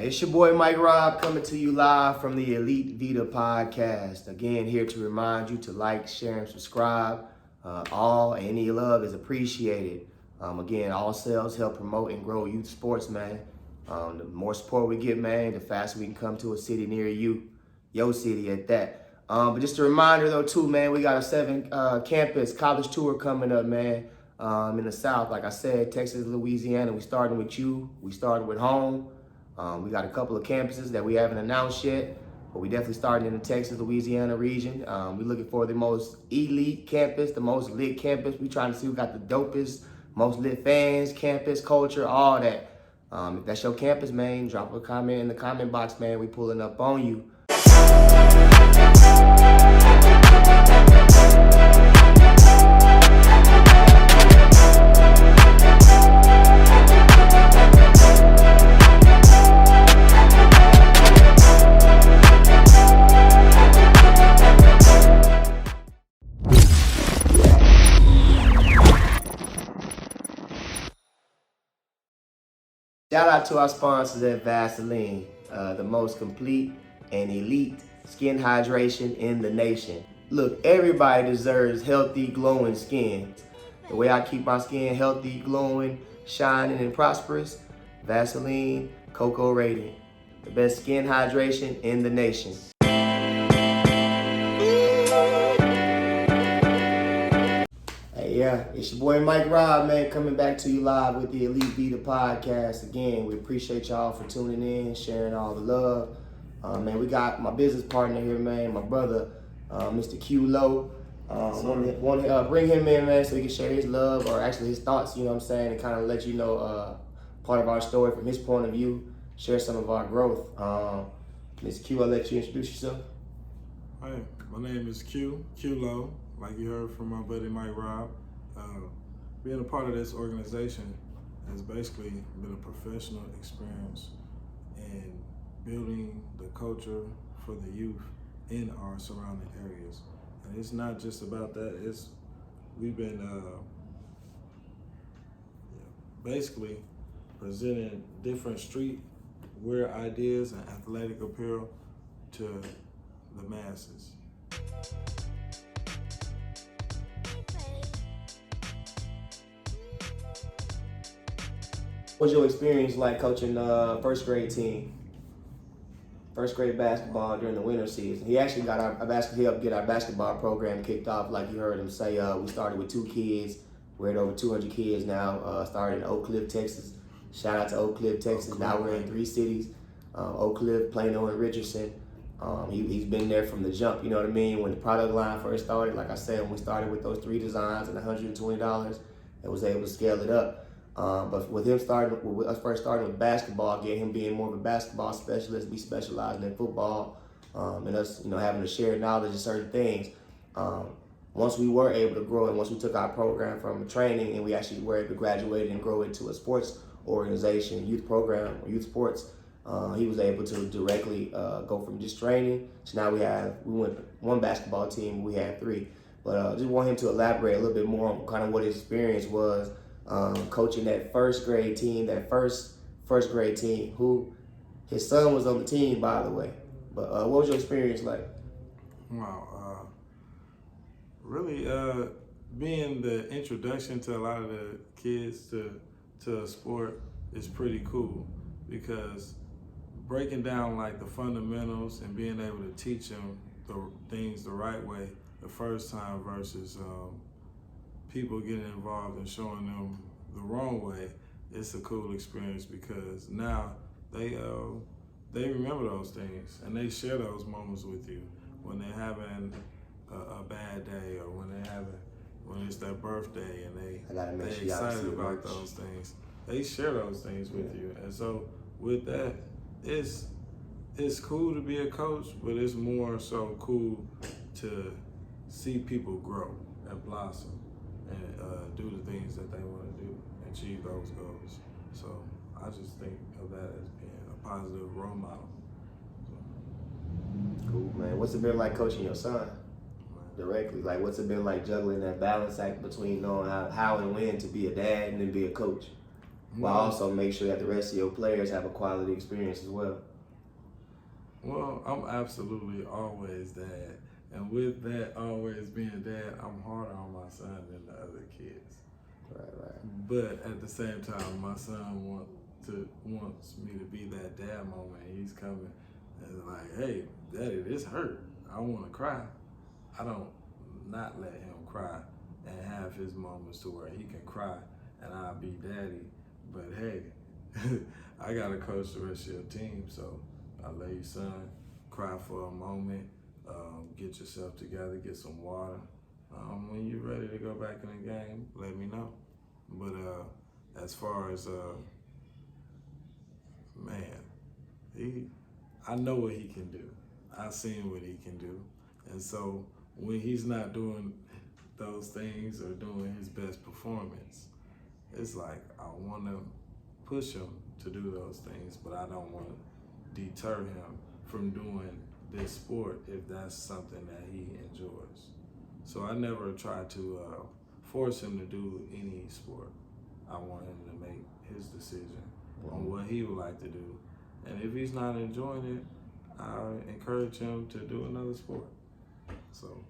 Hey, it's your boy Mike Rob coming to you live from the Elite Vita podcast. Again, here to remind you to like, share, and subscribe. Any love is appreciated. Again, all sales help promote and grow youth sports, man. The more support we get, man, the faster we can come to a city near you, your city at that. But just a reminder though, too, man, we got a 7 campus college tour coming up, man. In the South, like I said, Texas, Louisiana. We starting with you. We started with home. We got a couple of campuses that we haven't announced yet, but we definitely starting in the Texas, Louisiana region. We're looking for the most elite campus, the most lit campus. We trying to see who got the dopest, most lit fans, campus culture, all that. If that's your campus, man, drop a comment in the comment box, man. We pulling up on you. Shout out to our sponsors at Vaseline, the most complete and elite skin hydration in the nation. Look, everybody deserves healthy, glowing skin. The way I keep my skin healthy, glowing, shining, and prosperous, Vaseline Cocoa Radiant, the best skin hydration in the nation. Yeah, it's your boy Mike Rob, man, coming back to you live with the Elite Vita podcast. Again, we appreciate y'all for tuning in, sharing all the love. Man, we got my business partner here, man, my brother, Mr. Q Low. Want to bring him in, man, so he can share his love, or actually his thoughts, you know what I'm saying, and kind of let you know part of our story from his point of view, share some of our growth. Mr. Q, I'll let you introduce yourself. Hey, my name is Q Low, like you heard from my buddy Mike Rob. Being a part of this organization has basically been a professional experience in building the culture for the youth in our surrounding areas. And it's not just about that, we've been basically presenting different streetwear ideas and athletic apparel to the masses. What's your experience like coaching first grade team? First grade basketball during the winter season. He actually got helped get our basketball program kicked off, like you heard him say. We started with 2 kids. We're at over 200 kids now. Started in Oak Cliff, Texas. Shout out to Oak Cliff, Texas. Now we're in 3 cities. Oak Cliff, Plano, and Richardson. He's been there from the jump, you know what I mean? When the product line first started, like I said, when we started with those 3 designs and $120, and was able to scale it up. But with us first starting with basketball, again, him being more of a basketball specialist, we specializing in football, and us, having to share knowledge of certain things. Once we were able to grow, and once we took our program from training, and we actually were able to graduate and grow into a sports organization, youth program, or youth sports, he was able to directly go from just training. So now we went 1 basketball team, we had 3. But just want him to elaborate a little bit more on kind of what his experience was. Coaching that first grade team, first grade team, who his son was on the team, by the way. But what was your experience like? Wow, really being the introduction to a lot of the kids to a sport is pretty cool, because breaking down like the fundamentals and being able to teach them the things the right way the first time versus people getting involved and showing them the wrong way, it's a cool experience, because now they remember those things and they share those moments with you when they're having a bad day, or when it's their birthday and they're excited about those things. They share those things with you, and so with that, it's cool to be a coach, but it's more so cool to see people grow and blossom and do the things that they want to do, achieve those goals. So I just think of that as being a positive role model. Cool, man. What's it been like coaching your son directly? Like, what's it been like juggling that balance act between knowing how and when to be a dad and then be a coach? while also make sure that the rest of your players have a quality experience as well. Well, I'm absolutely always dad. And with that always being dad, I'm harder on my son than the other kids. Right. But at the same time, my son wants me to be that dad moment. He's coming and like, hey, daddy, this hurt. I want to cry. I don't not let him cry and have his moments to where he can cry and I'll be daddy. But hey, I gotta coach the rest of your team, so I let your son cry for a moment, get yourself together, get some water. When you're ready to go back in the game, let me know. But as far as man, I know what he can do. I've seen what he can do, and so when he's not doing those things or doing his best performance, it's like I want to push him to do those things, but I don't want to deter him from doing this sport if that's something that he enjoys. So I never try to force him to do any sport. I want him to make his decision on what he would like to do. And if he's not enjoying it, I encourage him to do another sport. So,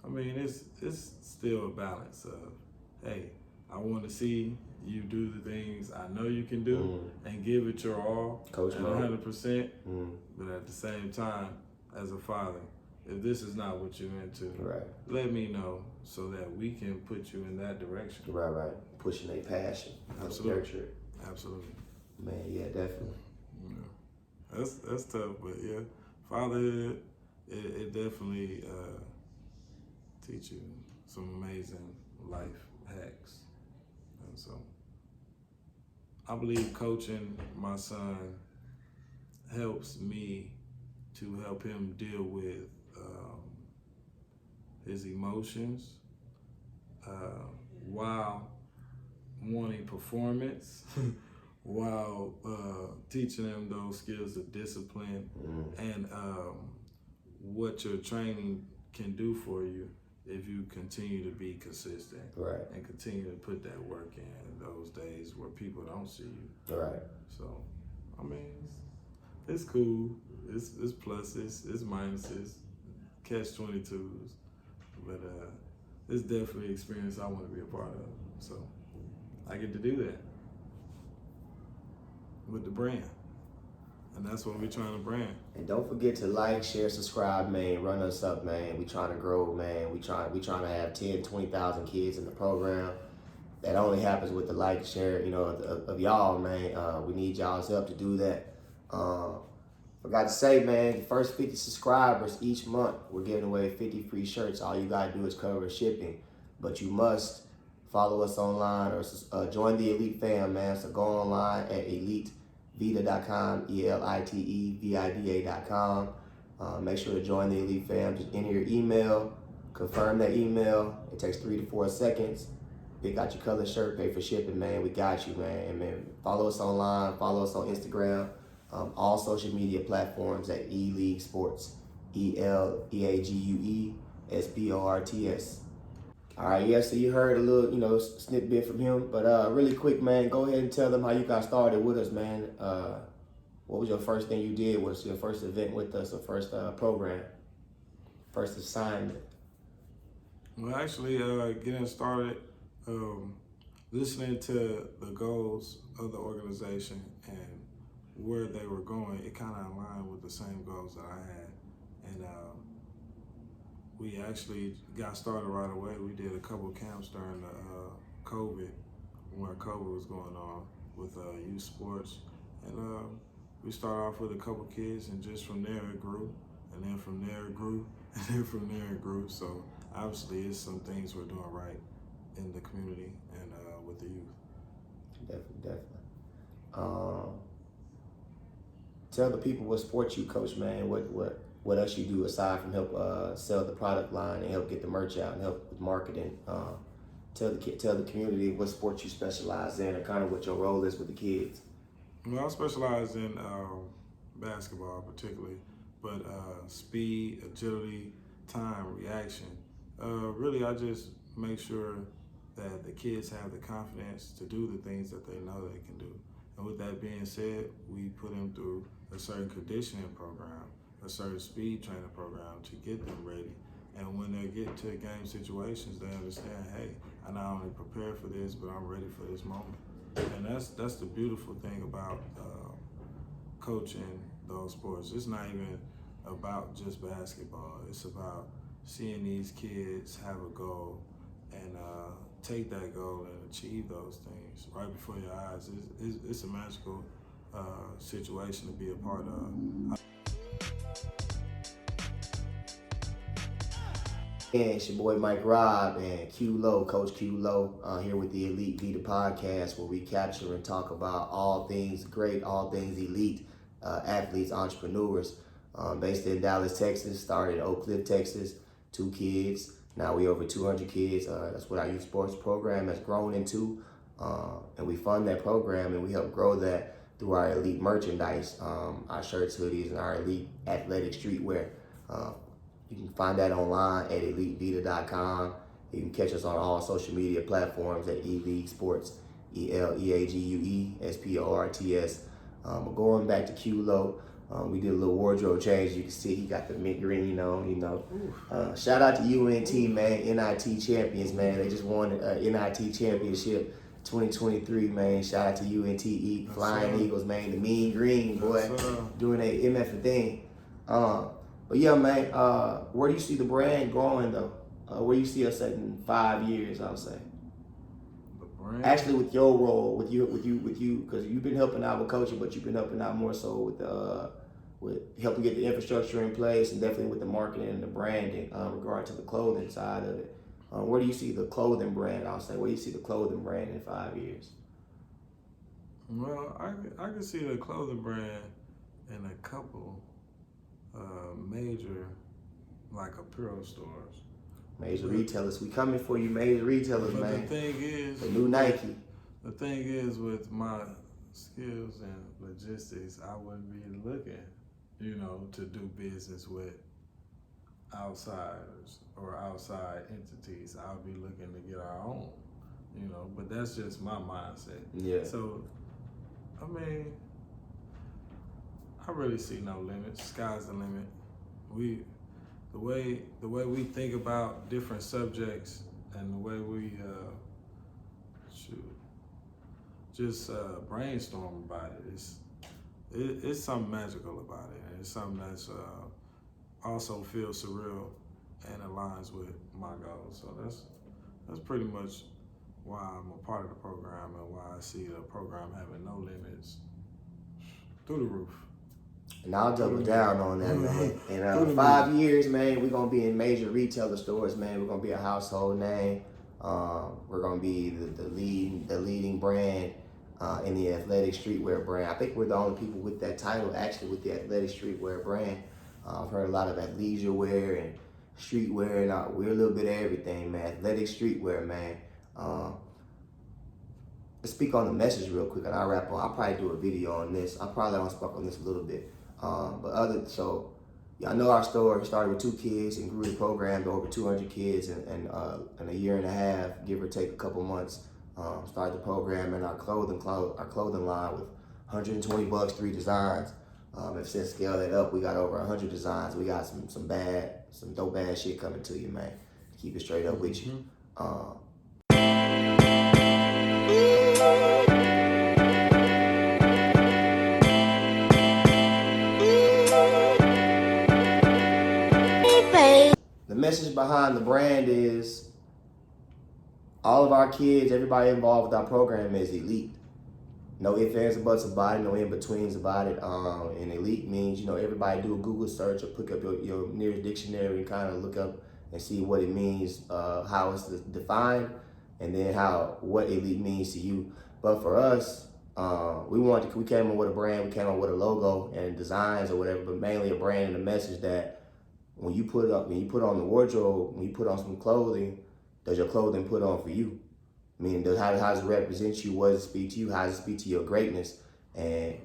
I mean, it's still a balance of, hey, I want to see you do the things I know you can do and give it your all, Coach at 100%. But at the same time, as a father, if this is not what you're into, let me know so that we can put you in that direction. Right. Pushing a passion. Absolutely. Nurture it. Absolutely. Man, yeah, definitely. Yeah. That's tough, but yeah, fatherhood, it definitely teach you some amazing life hacks. And so I believe coaching my son helps me to help him deal with his emotions while wanting performance, while teaching him those skills of discipline and what your training can do for you if you continue to be consistent and continue to put that work in those days where people don't see you. So, I mean, it's cool. It's pluses, it's minuses, catch-22s, but it's definitely an experience I want to be a part of. So I get to do that with the brand, and that's what we're trying to brand. And don't forget to like, share, subscribe, man. Run us up, man. We trying to grow, man. We trying to have 10, 20,000 kids in the program. That only happens with the like, share, of y'all, man. We need y'all's help to do that. Forgot to say, man, the first 50 subscribers each month, we're giving away 50 free shirts. All you gotta do is cover shipping, but you must follow us online or join the Elite fam, man. So go online at elitevida.com, ELITEVIDA.com. Make sure to join the Elite fam. Just enter your email, confirm that email. It takes 3 to 4 seconds. Pick out your color shirt, pay for shipping, man. We got you, man. And man, follow us online, follow us on Instagram. All social media platforms at eLeague Sports, ELEAGUESPORTS. All right, yeah, so you heard a little, snippet from him, but really quick, man, go ahead and tell them how you got started with us, man. What was your first thing you did? What's your first event with us, or first program, first assignment? Well, actually, getting started, listening to the goals of the organization and where they were going, it kind of aligned with the same goals that I had. And we actually got started right away. We did a couple camps during the COVID, where COVID was going on with youth sports. And we started off with a couple kids, and just from there it grew. And then from there it grew, and then from there it grew. So obviously it's some things we're doing right in the community and with the youth. Definitely. Tell the people what sports you coach, man. What else you do aside from help sell the product line and help get the merch out and help with marketing. Tell the community what sports you specialize in and kind of what your role is with the kids. Well, I specialize in basketball particularly, but speed, agility, time, reaction. Really, I just make sure that the kids have the confidence to do the things that they know they can do. And with that being said, we put them through a certain conditioning program, a certain speed training program to get them ready. And when they get to game situations, they understand, hey, I not only prepared for this, but I'm ready for this moment. And that's the beautiful thing about coaching those sports. It's not even about just basketball. It's about seeing these kids have a goal and take that goal and achieve those things right before your eyes. It's a magical situation to be a part of. And it's your boy Mike Robb and Q Low, Coach Q Low, here with the Elite Vita podcast, where we capture and talk about all things great, all things elite, athletes, entrepreneurs. Based in Dallas, Texas, started in Oak Cliff, Texas, 2 kids. Now we over 200 kids. That's what our youth sports program has grown into. And we fund that program and we help grow that through our elite merchandise, our shirts, hoodies, and our elite athletic streetwear. You can find that online at elitevita.com. You can catch us on all social media platforms at eLeague Sports, ELEAGUE SPORTS. But going back to Q Low, we did a little wardrobe change. You can see he got the mint green on, Shout out to UNT, man, NIT champions, man. They just won the NIT championship 2023, man. Shout out to UNT Flying Eagles, man. The mean green, boy, doing a MF thing. But yeah, man, where do you see the brand growing though? Where do you see us at in 5 years, I'll say? The brand? Actually, with your role, with you, because you've been helping out with coaching, but you've been helping out more so with helping get the infrastructure in place and definitely with the marketing and the branding, regard to the clothing side of it. Where do you see the clothing brand, I'll say? Where do you see the clothing brand in 5 years? Well, I can see the clothing brand in a couple major, like apparel stores. Major retailers. We coming for you, major retailers, but man. The thing is, the new Nike. The thing is, with my skills and logistics, I wouldn't be looking, to do business with outsiders or outside entities. I'll be looking to get our own, but that's just my mindset. Yeah. So, I mean, I really see no limits. Sky's the limit. The way we think about different subjects and the way we just brainstorm about it, it's something magical about it. And it's something that's also feels surreal and aligns with my goals. So that's pretty much why I'm a part of the program and why I see the program having no limits through the roof. And I'll double down on that, man. In 5 years, man, we're going to be in major retailer stores, man. We're going to be a household name. We're going to be the leading brand in the athletic streetwear brand. I think we're the only people with that title, actually, with the athletic streetwear brand. I've heard a lot of athleisure wear and streetwear, and we're a little bit of everything, man. Athletic streetwear, man. Let's speak on the message real quick, and I'll wrap on. I'll probably do a video on this. I probably want to speak on this a little bit. I know our store started with 2 kids and grew the program to over 200 kids in a year and a half, give or take a couple months. Started the program and our clothing line with $120, 3 designs. If since scale that up, we got over 100 designs. We got some dope ass shit coming to you, man. Keep it straight up with you. The message behind the brand is all of our kids, everybody involved with our program is elite. No ifs, ands, or buts about it, no in-betweens about it. And elite means, everybody do a Google search or pick up your nearest dictionary and kind of look up and see what it means, how it's defined, and then what elite means to you. But for us, we came up with a brand, we came up with a logo and designs or whatever, but mainly a brand and a message that when you put on the wardrobe, when you put on some clothing, does your clothing put on for you? Meaning, how does it represent you? What does it speak to you? How does it speak to your greatness? And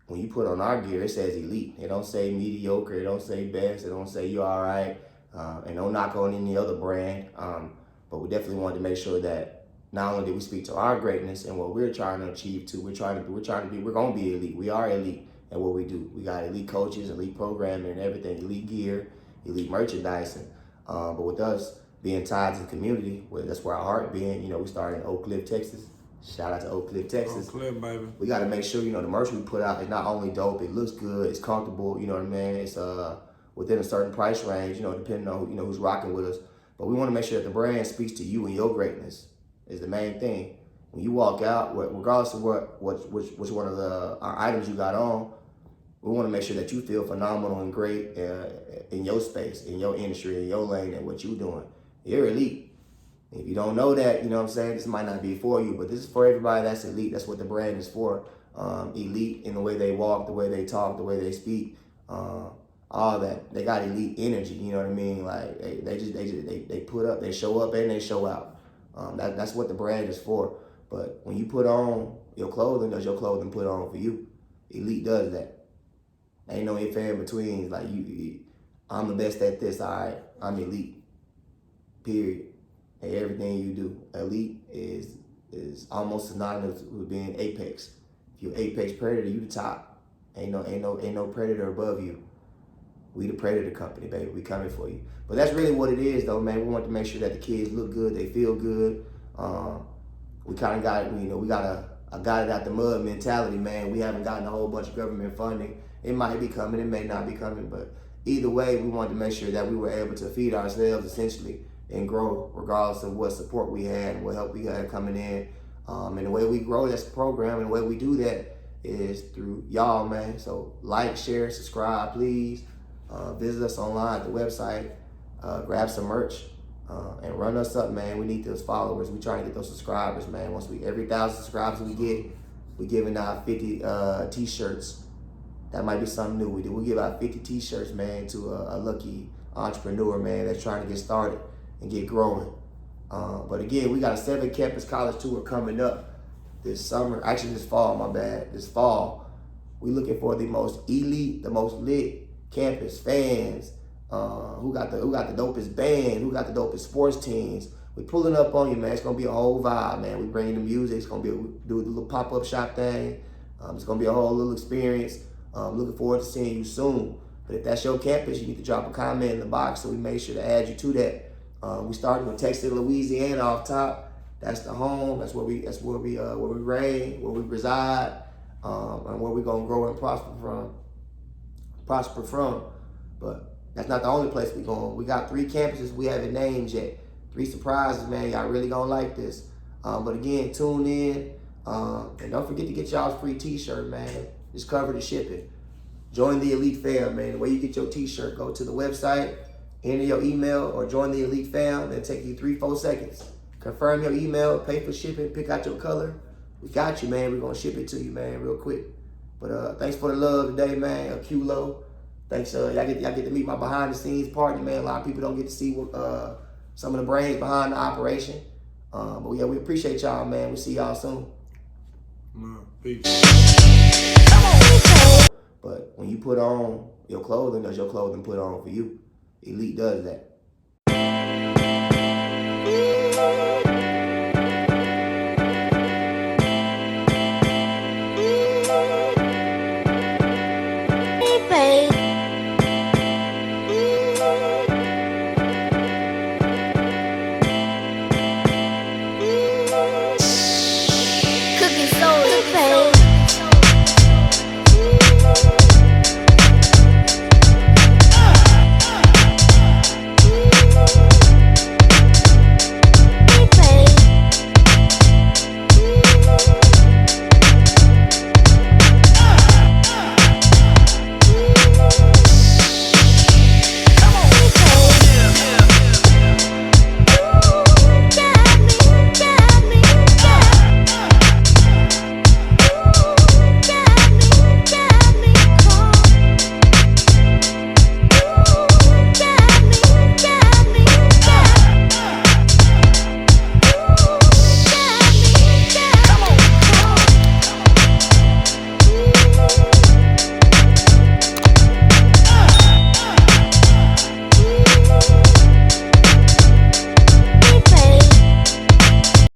when you put on our gear, it says elite. It don't say mediocre. It don't say best. It don't say you all right. And don't knock on any other brand. But we definitely wanted to make sure that not only did we speak to our greatness and what we're trying to achieve too, we're gonna be elite. We are elite at what we do. We got elite coaches, elite programming and everything, elite gear, elite merchandising. But with us being tied to the community, that's where our heart being, we started in Oak Cliff, Texas. Shout out to Oak Cliff, Texas. Oak Cliff, baby. We got to make sure, the merch we put out is not only dope, it looks good, it's comfortable, you know what I mean? It's within a certain price range, depending on who's rocking with us. But we want to make sure that the brand speaks to you and your greatness is the main thing. When you walk out, regardless of which one of our items you got on, we want to make sure that you feel phenomenal and great in your space, in your industry, in your lane, and what you're doing. You're elite. If you don't know that, this might not be for you, but this is for everybody that's elite. That's what the brand is for. Elite in the way they walk, the way they talk, the way they speak, all that. They got elite energy, you know what I mean? Like they put up, they show up and they show out. That's what the brand is for. But when you put on your clothing, does your clothing put on for you? Elite does that. Ain't no if and betweens. Like I'm the best at this, all right? I'm elite. Period. And everything you do. Elite is almost synonymous with being apex. If you're apex predator, you the top. Ain't no predator above you. We the predator company, baby. We coming for you. But that's really what it is, though, man. We want to make sure that the kids look good, they feel good. We kind of got, we got a got it out the mud mentality, man. We haven't gotten a whole bunch of government funding. It might be coming, it may not be coming, but either way, we wanted to make sure that we were able to feed ourselves essentially and grow regardless of what support we had and what help we had coming in. And the way we grow this program and the way we do that is through y'all, man. So like, share, subscribe, please. Visit us online at the website, grab some merch, and run us up, man. We need those followers. We trying to get those subscribers, man. Every 1,000 subscribers we get, we giving out 50 t-shirts. That might be something new we do. We give out 50 t-shirts, man, to a lucky entrepreneur, man, that's trying to get started and get growing. But again, we got a 7-campus college tour coming up this summer. Actually, this fall, my bad. This fall, we looking for the most elite, the most lit campus fans. Who got the dopest band? Who got the dopest sports teams? We pulling up on you, man. It's gonna be a whole vibe, man. We bringing the music. It's gonna be do the little pop-up shop thing. It's gonna be a whole little experience. Looking forward to seeing you soon. But if that's your campus, you need to drop a comment in the box so we make sure to add you to that. We started with Texas, Louisiana off top. That's the home. That's where we reign, where we reside, and where we gonna grow and prosper from. But that's not the only place we going. We got 3 campuses we haven't named yet. 3 surprises, man. Y'all really gonna like this. But again, tune in. And don't forget to get y'all's free t-shirt, man. Just cover the shipping. Join the Elite Fam, man. The way you get your t-shirt, go to the website, enter your email, or join the Elite Fam. It'll take you 3-4 seconds. Confirm your email, pay for shipping, pick out your color. We got you, man. We're gonna ship it to you, man, real quick. But thanks for the love today, man. Q-Lo. Thanks, y'all get to meet my behind the scenes partner, man. A lot of people don't get to see what some of the brains behind the operation. But yeah, we appreciate y'all, man. We'll see y'all soon. Peace. But when you put on your clothing, does your clothing put on for you? Elite does that. Baby.